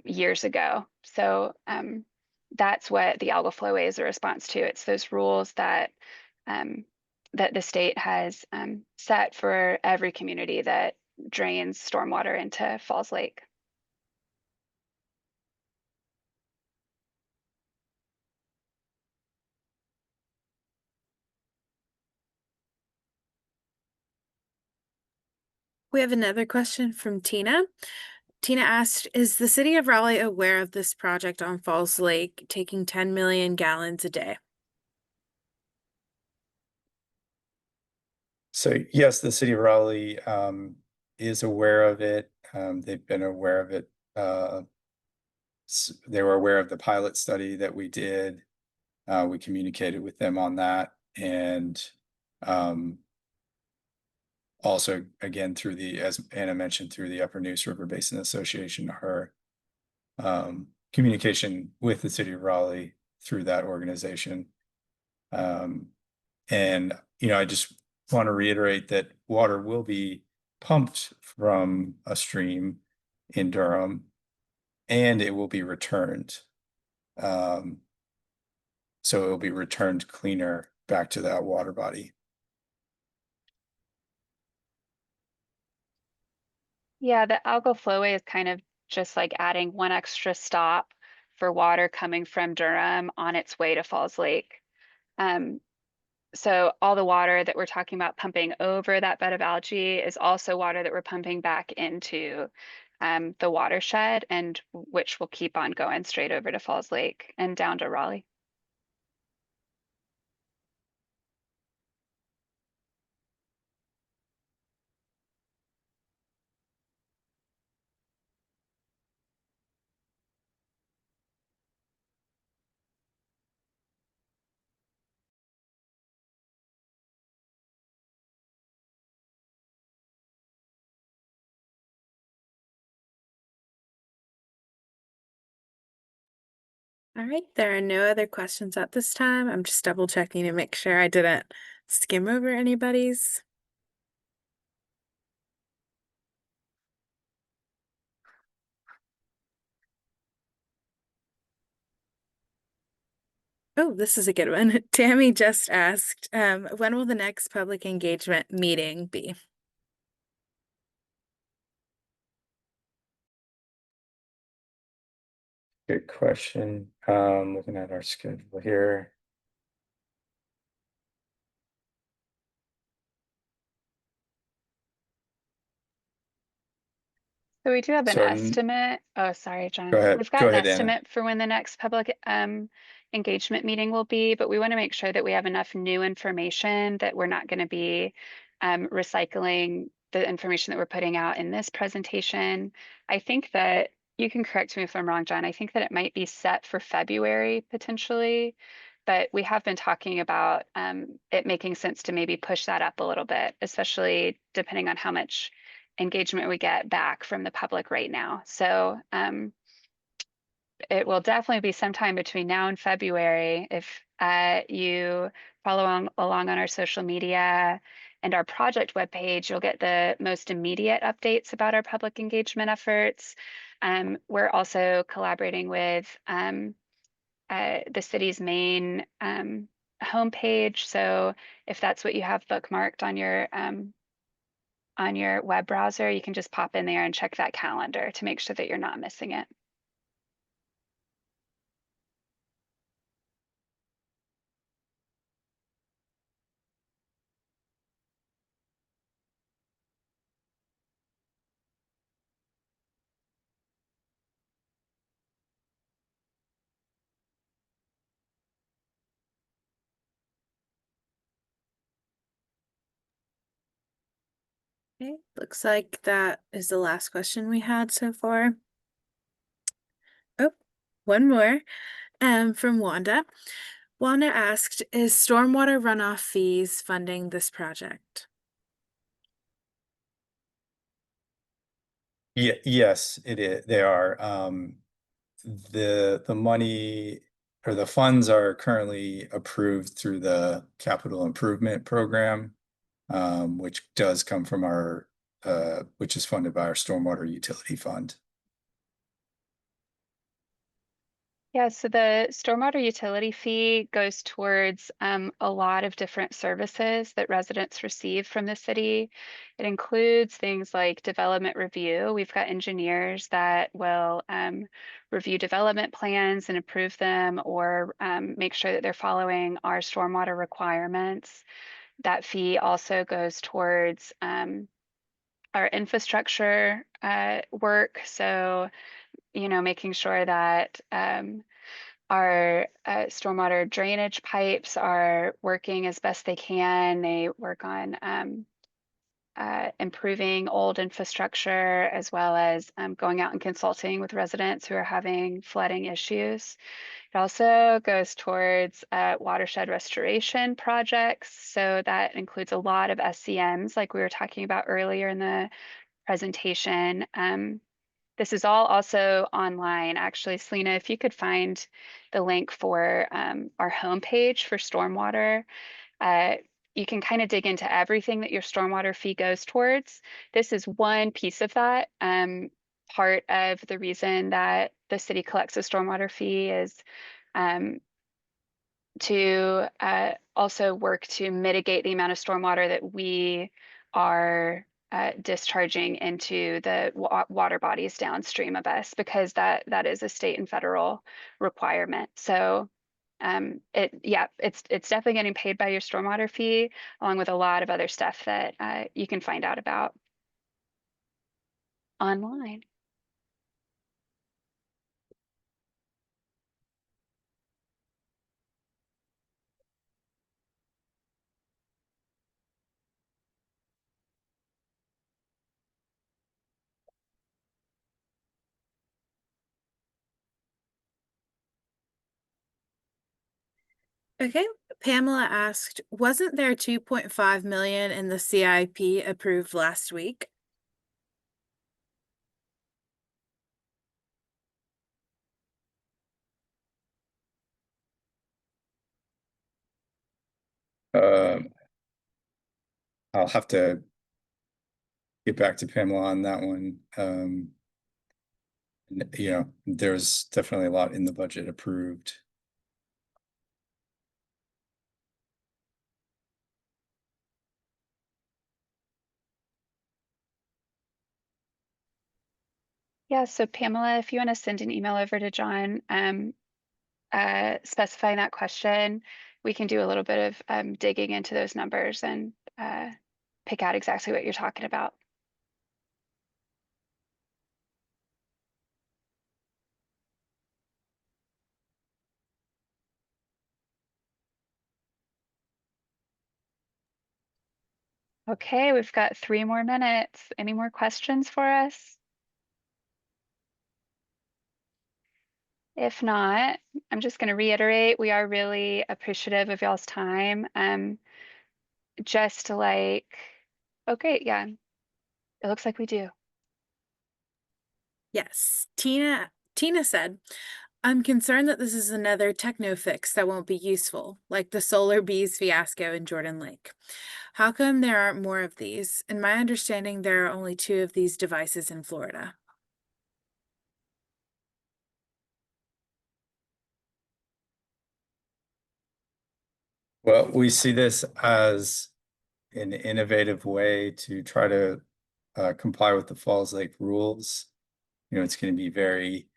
years ago. So that's what the algal flowway is a response to. It's those rules that that the state has set for every community that drains stormwater into Falls Lake. We have another question from Tina. Tina asked, is the city of Raleigh aware of this project on Falls Lake taking 10 million gallons a day? So yes, the city of Raleigh is aware of it. They've been aware of it. They were aware of the pilot study that we did. We communicated with them on that, and also again through the, as Anna mentioned, through the Upper Neuse River Basin Association, her communication with the city of Raleigh through that organization. And I just want to reiterate that water will be pumped from a stream in Durham, and it will be returned. So it will be returned cleaner back to that water body. Yeah, the Algal Floway is kind of just like adding one extra stop for water coming from Durham on its way to Falls Lake. So all the water that we're talking about pumping over that bed of algae is also water that we're pumping back into the watershed, and which will keep on going straight over to Falls Lake and down to Raleigh. All right, there are no other questions at this time. I'm just double checking to make sure I didn't skim over anybody's. Oh, this is a good one. Tammy just asked, when will the next public engagement meeting be? Good question. Looking at our schedule here. So we do have an So estimate. Oh, sorry, go John. ahead. We've Go got an ahead, Anna. estimate for when the next public engagement meeting will be, but we want to make sure that we have enough new information that we're not going to be recycling the information that we're putting out in this presentation. I think that, you can correct me if I'm wrong, John, I think that it might be set for February potentially, but we have been talking about it making sense to maybe push that up a little bit, especially depending on how much engagement we get back from the public right now. So it will definitely be sometime between now and February. If you follow along on our social media and our project webpage, you'll get the most immediate updates about our public engagement efforts. We're also collaborating with the city's main homepage. So if that's what you have bookmarked on your web browser, you can just pop in there and check that calendar to make sure that you're not missing it. Okay, looks like that is the last question we had so far. Oh, one more from Wanda. Wanda asked, is stormwater runoff fees funding this project? Yeah, yes, it is. They are. The money or the funds are currently approved through the capital improvement program, which does come from our which is funded by our stormwater utility fund. Yeah, so the stormwater utility fee goes towards a lot of different services that residents receive from the city. It includes things like development review. We've got engineers that will review development plans and approve them, or make sure that they're following our stormwater requirements. That fee also goes towards our infrastructure work. So, making sure that our stormwater drainage pipes are working as best they can. They work on improving old infrastructure, as well as going out and consulting with residents who are having flooding issues. It also goes towards watershed restoration projects. So that includes a lot of SCMs, like we were talking about earlier in the presentation. This is all also online. Actually, Selena, if you could find the link for our homepage for stormwater, you can kind of dig into everything that your stormwater fee goes towards. This is one piece of that. Part of the reason that the city collects a stormwater fee is to also work to mitigate the amount of stormwater that we are discharging into the water bodies downstream of us, because that is a state and federal requirement. So it's definitely getting paid by your stormwater fee, along with a lot of other stuff that you can find out about online. Okay, Pamela asked, wasn't there 2.5 million in the CIP approved last week? I'll have to get back to Pamela on that one. There's definitely a lot in the budget approved. Yeah, so Pamela, if you want to send an email over to John, specifying that question, we can do a little bit of digging into those numbers and pick out exactly what you're talking about. Okay, we've got 3 more minutes. Any more questions for us? If not, I'm just going to reiterate, we are really appreciative of y'all's time. Just like, okay, yeah, it looks like we do. Yes, Tina said, I'm concerned that this is another techno fix that won't be useful, like the solar bees fiasco in Jordan Lake. How come there aren't more of these? In my understanding, there are only 2 of these devices in Florida. Well, we see this as an innovative way to try to comply with the Falls Lake rules. It's going to be very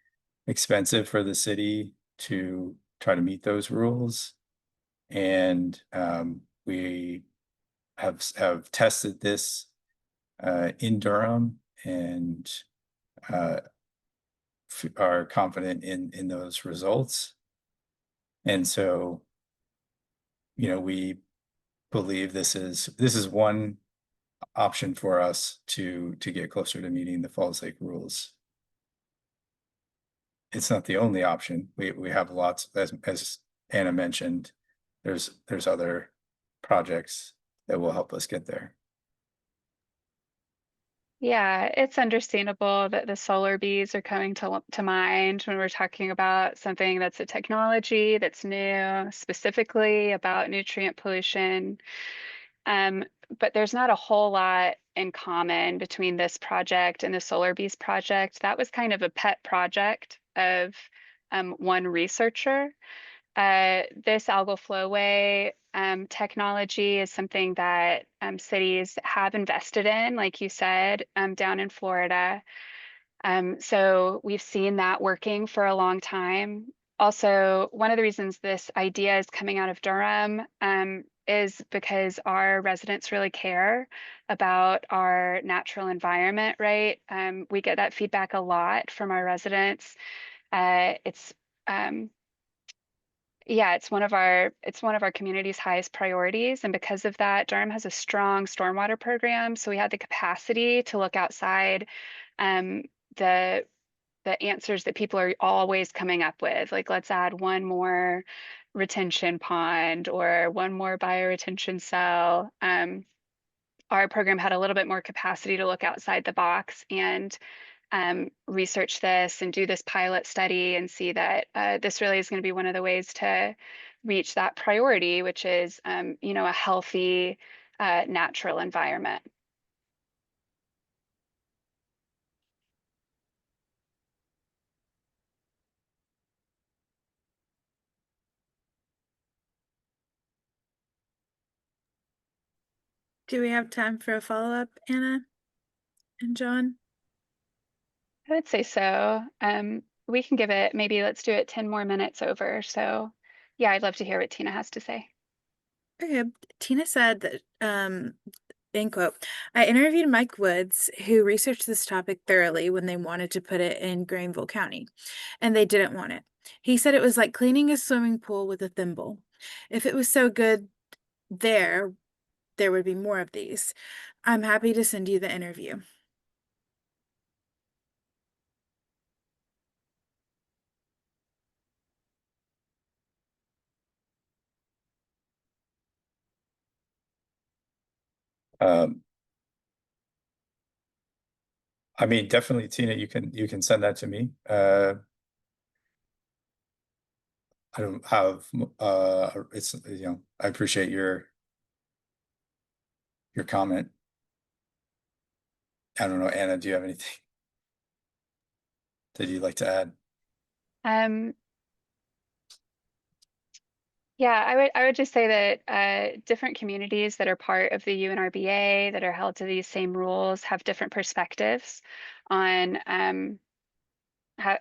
expensive for the city to try to meet those rules. And we have tested this in Durham and are confident in those results. And so, we believe this is one option for us to get closer to meeting the Falls Lake rules. It's not the only option. We have lots, as Anna mentioned, there's other projects that will help us get there. Yeah, it's understandable that the solar bees are coming to mind when we're talking about something that's a technology that's new, specifically about nutrient pollution. But there's not a whole lot in common between this project and the solar bees project. That was kind of a pet project of one researcher. This algal floway technology is something that cities have invested in, like you said, down in Florida. So we've seen that working for a long time. Also, one of the reasons this idea is coming out of Durham is because our residents really care about our natural environment, right? We get that feedback a lot from our residents. It's yeah, it's one of our community's highest priorities, and because of that, Durham has a strong stormwater program. So we had the capacity to look outside um, the the answers that people are always coming up with, like let's add one more retention pond or one more bioretention cell. Our program had a little bit more capacity to look outside the box and research this and do this pilot study and see that this really is going to be one of the ways to reach that priority, which is, a healthy, natural environment. Do we have time for a follow-up, Anna and John? I would say so. We can give it, maybe let's do it 10 more minutes over. So yeah, I'd love to hear what Tina has to say. Okay, Tina said that, end quote, I interviewed Mike Woods, who researched this topic thoroughly when they wanted to put it in Granville County, and they didn't want it. He said it was like cleaning a swimming pool with a thimble. If it was so good there would be more of these. I'm happy to send you the interview. Um, I mean, definitely, Tina, you can send that to me. I don't have it's I appreciate your comment. I don't know, Anna, do you have anything that you'd like to add? Um, yeah, I would just say that different communities that are part of the UNRBA that are held to these same rules have different perspectives on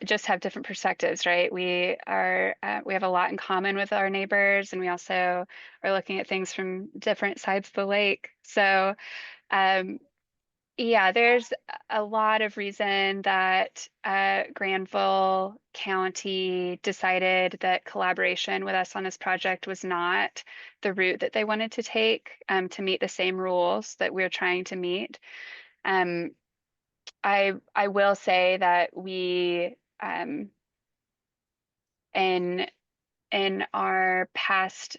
just have different perspectives, right? We have a lot in common with our neighbors, and we also are looking at things from different sides of the lake. So um, yeah, there's a lot of reason that Granville County decided that collaboration with us on this project was not the route that they wanted to take to meet the same rules that we're trying to meet. Um, I will say that we in our past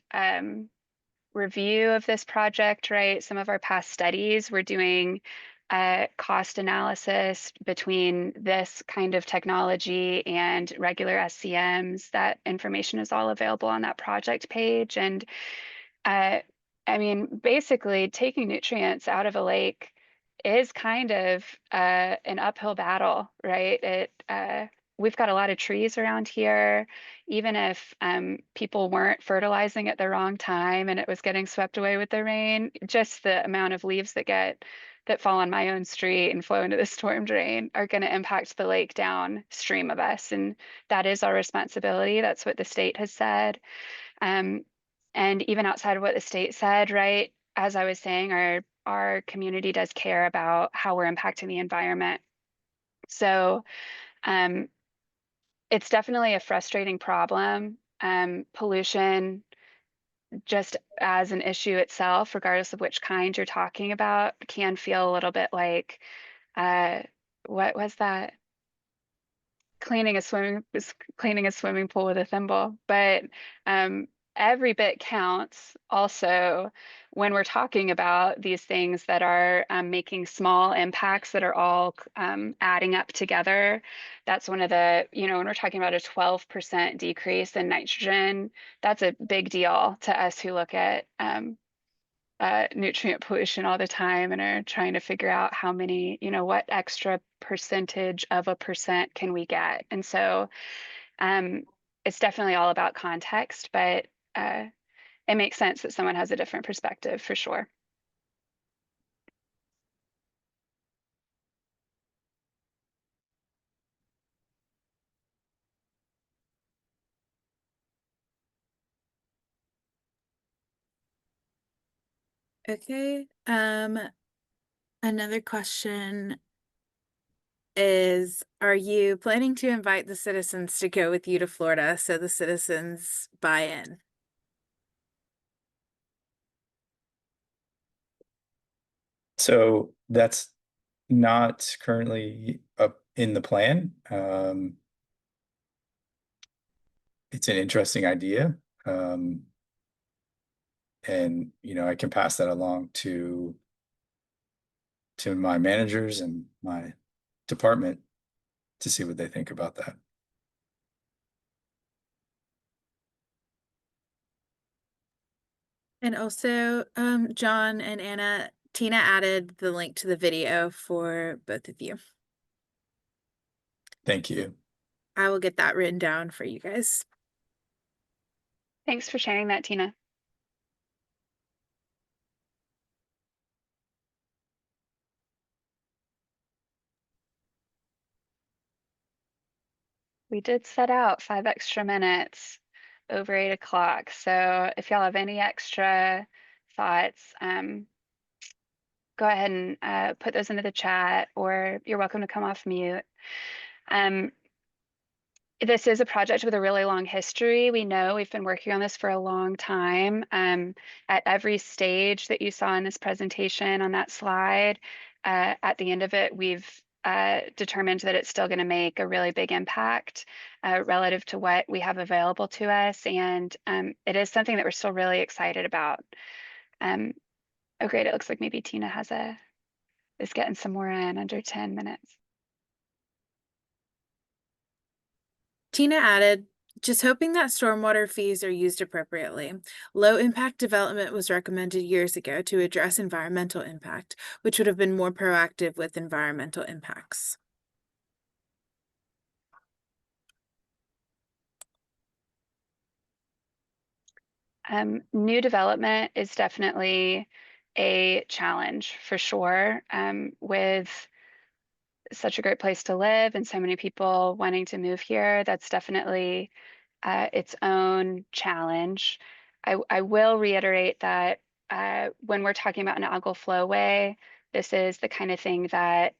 review of this project, right? Some of our past studies, we're doing cost analysis between this kind of technology and regular SCMs. That information is all available on that project page. And uh, I mean, basically, taking nutrients out of a lake is kind of an uphill battle, right? We've got a lot of trees around here. Even if people weren't fertilizing at the wrong time and it was getting swept away with the rain, just the amount of leaves that fall on my own street and flow into the storm drain are going to impact the lake downstream of us, and that is our responsibility. That's what the state has said. Um, and even outside of what the state said, right, as I was saying, our community does care about how we're impacting the environment. So um, it's definitely a frustrating problem. Pollution, just as an issue itself, regardless of which kind you're talking about, can feel a little bit like, uh, what was that? Cleaning a swimming pool with a thimble, but um, every bit counts also when we're talking about these things that are making small impacts that are all adding up together. That's one of the, when we're talking about a 12% decrease in nitrogen, that's a big deal to us who look at nutrient pollution all the time and are trying to figure out how many, what extra percentage of a percent can we get. And so um, it's definitely all about context, but it makes sense that someone has a different perspective for sure. Okay. Another question is, are you planning to invite the citizens to go with you to Florida so the citizens buy in? So that's not currently up in the plan. It's an interesting idea. And I can pass that along to my managers and my department to see what they think about that. And also, John and Anna, Tina added the link to the video for both of you. Thank you. I will get that written down for you guys. Thanks for sharing that, Tina. We did set out 5 extra minutes over 8 o'clock. So if y'all have any extra thoughts, go ahead and put those into the chat, or you're welcome to come off mute. This is a project with a really long history. We know we've been working on this for a long time. At every stage that you saw in this presentation on that slide, at the end of it, we've determined that it's still going to make a really big impact relative to what we have available to us. And it is something that we're still really excited about. Oh, great. It looks like maybe Tina is getting some more in under 10 minutes. Tina added, just hoping that stormwater fees are used appropriately. Low impact development was recommended years ago to address environmental impact, which would have been more proactive with environmental impacts. New development is definitely a challenge for sure, with such a great place to live and so many people wanting to move here. That's definitely its own challenge. I will reiterate that when we're talking about an algal flowway, this is the kind of thing that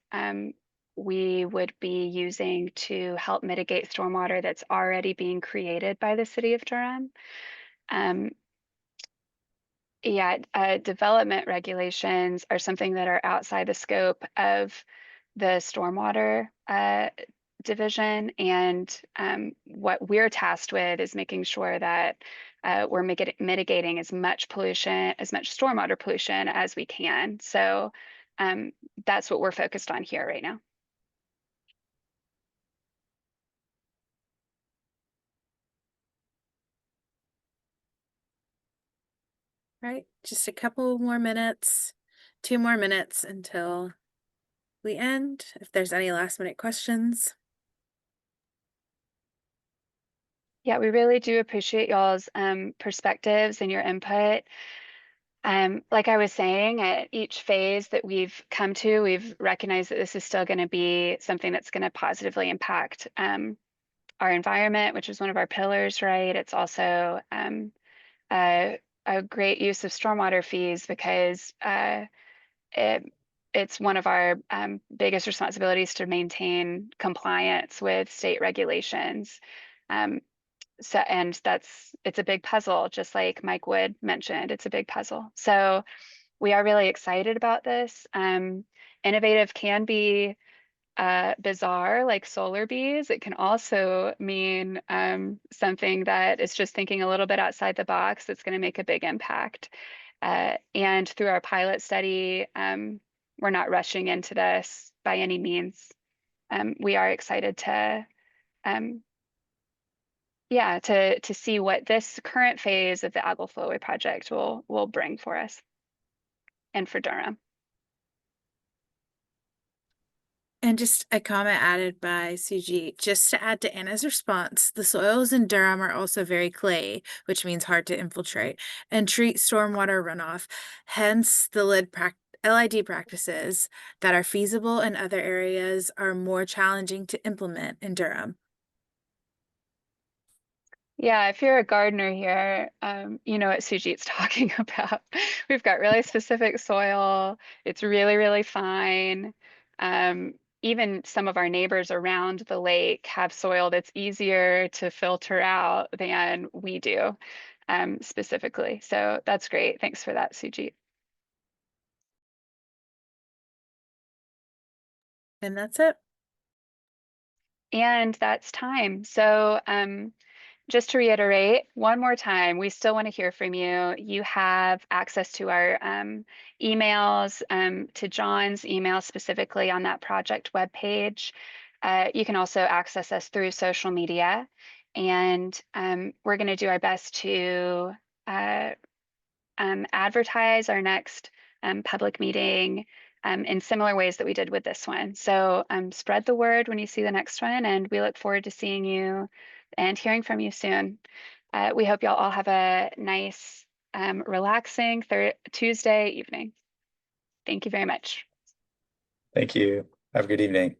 we would be using to help mitigate stormwater that's already being created by the city of Durham. Development regulations are something that are outside the scope of the stormwater division, and what we're tasked with is making sure that we're mitigating as much pollution, as much stormwater pollution as we can. So that's what we're focused on here right now. Right, just a couple more minutes, 2 more minutes until we end. If there's any last minute questions. Yeah, we really do appreciate y'all's perspectives and your input. Like I was saying, at each phase that we've come to, we've recognized that this is still going to be something that's going to positively impact our environment, which is one of our pillars, right? It's also a great use of stormwater fees because it's one of our biggest responsibilities to maintain compliance with state regulations. And it's a big puzzle, just like Mike Wood mentioned, it's a big puzzle. So we are really excited about this. Innovative can be bizarre, like solar bees. It can also mean something that is just thinking a little bit outside the box that's going to make a big impact. And through our pilot study, we're not rushing into this by any means. We are excited to to see what this current phase of the Algal Floway project will bring for us and for Durham. And just a comment added by Suji, just to add to Anna's response, the soils in Durham are also very clayey, which means hard to infiltrate and treat stormwater runoff. Hence, the LID practices that are feasible in other areas are more challenging to implement in Durham. Yeah, if you're a gardener here, you know what Sujit's talking about. We've got really specific soil. It's really, really fine. Even some of our neighbors around the lake have soil that's easier to filter out than we do, specifically. So that's great. Thanks for that, Sujit. And that's it. And that's time. So just to reiterate one more time, we still want to hear from you. You have access to our emails, to John's email specifically on that project webpage. You can also access us through social media. And we're going to do our best to advertise our next public meeting in similar ways that we did with this one. So spread the word when you see the next one, and we look forward to seeing you and hearing from you soon. We hope y'all all have a nice, relaxing Tuesday evening. Thank you very much. Thank you. Have a good evening.